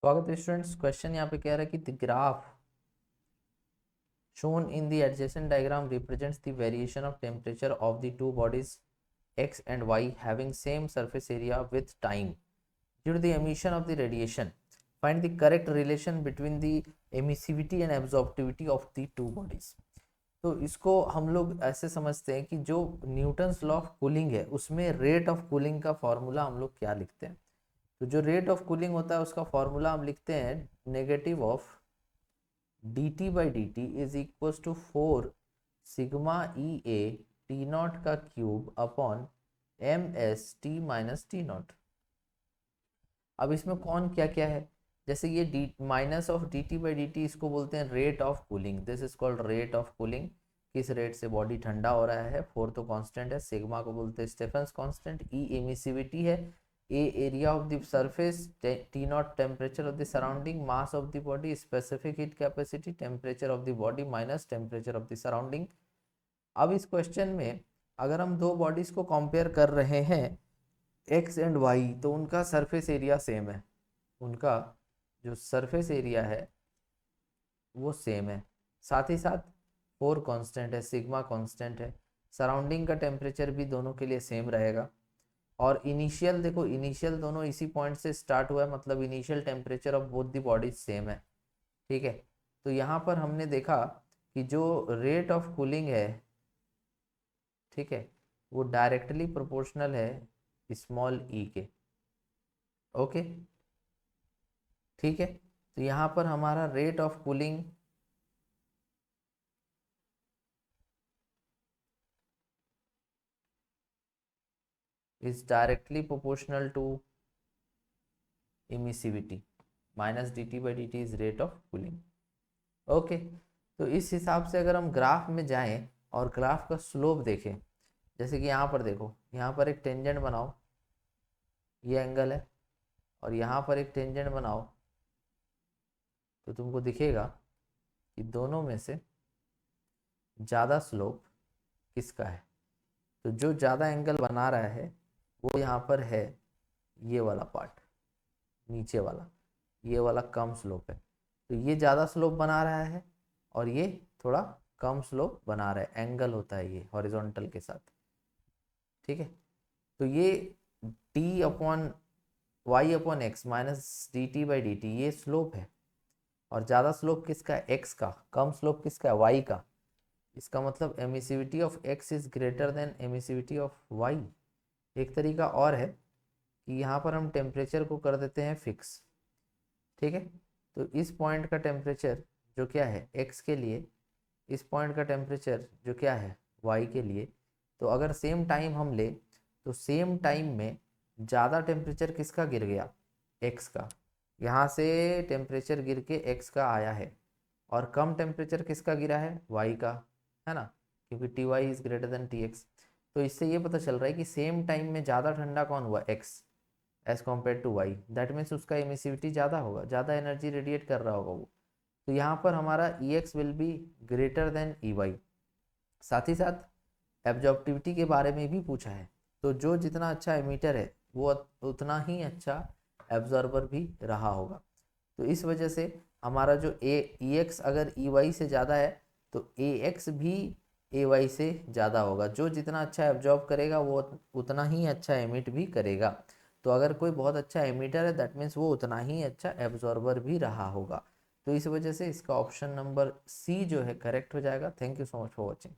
स्वागत है students. Question यहाँ पे कह रहा है कि the graph shown in the adjacent diagram represents the variation of temperature of the two bodies x and y having same surface area with time due to the emission of the radiation. Find the correct relation between the emissivity and absorptivity of the two bodies. तो इसको हम लोग ऐसे समझते हैं कि जो Newton's law of cooling है उसमें रेट ऑफ कूलिंग का फॉर्मूला हम लोग क्या लिखते हैं। तो जो रेट ऑफ कूलिंग होता है उसका फॉर्मूला हम लिखते हैं negative of dt by dt is equal to 4 sigma E A T naught का cube upon M S T minus T naught. अब इसमें कौन क्या क्या है, जैसे ये D minus of D T by D T, इसको बोलते हैं rate of cooling. This is called rate of cooling. किस रेट से बॉडी ठंडा हो रहा है। 4 तो कांस्टेंट है, सिग्मा को बोलते हैं स्टेफेंस कांस्टेंट, ई एमिसिविटी है, A area of the surface, T naught temperature of the surrounding, mass of the body, specific heat capacity, temperature of the body minus temperature of the surrounding. अब इस question में अगर हम दो bodies को compare कर रहे हैं एक्स एंड वाई, तो उनका सरफेस एरिया सेम है, उनका जो सरफेस एरिया है वो सेम है। साथ ही साथ 4 कांस्टेंट है, सिग्मा कांस्टेंट है, सराउंडिंग का टेम्परेचर भी दोनों के लिए सेम रहेगा। और इनिशियल देखो, इनिशियल दोनों इसी पॉइंट से स्टार्ट हुआ है, मतलब initial temperature of both the bodies same है। ठीक है, तो यहाँ पर हमने देखा कि जो रेट ऑफ कूलिंग है, ठीक है, वो डायरेक्टली प्रोपोर्शनल है स्मॉल ई के। ओके, ठीक है, तो यहाँ पर हमारा rate of cooling is directly proportional to emissivity minus d T by D t is rate of cooling. Okay, तो इस हिसाब से अगर हम ग्राफ में जाएं और ग्राफ का स्लोप देखें, जैसे कि यहाँ पर देखो, यहाँ पर एक टेंजेंट बनाओ, ये एंगल है, और यहाँ पर एक टेंजेंट बनाओ, तो तुमको दिखेगा कि दोनों में से ज़्यादा स्लोप किसका है। तो जो ज़्यादा एंगल बना रहा है वो यहाँ पर है ये वाला पार्ट, नीचे वाला, ये वाला कम स्लोप है। तो ये ज़्यादा स्लोप बना रहा है और ये थोड़ा कम स्लोप बना रहा है, एंगल होता है ये हॉरिजॉन्टल के साथ। ठीक है, तो ये t upon y upon x minus d T by D t ये स्लोप है, और ज़्यादा स्लोप किसका है, एक्स का, कम स्लोप किसका है, वाई का। इसका मतलब emissivity of x is greater than emissivity of y. एक तरीका और है कि यहाँ पर हम टेम्परेचर को कर देते हैं फिक्स। ठीक है, तो इस पॉइंट का टेम्परेचर जो क्या है एक्स के लिए, इस पॉइंट का टेम्परेचर जो क्या है वाई के लिए, तो अगर सेम टाइम हम ले तो सेम टाइम में ज़्यादा टेम्परेचर किसका गिर गया, एक्स का। यहाँ से टेम्परेचर गिर के एक्स का आया है, और कम टेम्परेचर किसका गिरा है, वाई का, है ना, क्योंकि t y is greater than t x. तो इससे ये पता चल रहा है कि सेम टाइम में ज़्यादा ठंडा कौन हुआ, x as compare to y. That means उसका एमिसिविटी ज़्यादा होगा, ज़्यादा एनर्जी रेडिएट कर रहा होगा वो। तो यहाँ पर हमारा E X will be greater than E Y. साथ ही साथ एब्जॉर्प्टिविटी के बारे में भी पूछा है, तो जो जितना अच्छा एमीटर है वो उतना ही अच्छा एब्जॉर्बर भी रहा होगा। तो इस वजह से हमारा जो ए ई एक्स अगर ई वाई से ज़्यादा है तो ए एक्स भी ए वाई से ज़्यादा होगा। जो जितना अच्छा एब्जॉर्ब करेगा वो उतना ही अच्छा एमिट भी करेगा। तो अगर कोई बहुत अच्छा एमिटर है दैट मीन्स वो उतना ही अच्छा एब्जॉर्बर भी रहा होगा। तो इस वजह से इसका ऑप्शन नंबर सी जो है करेक्ट हो जाएगा। Thank you so much for watching.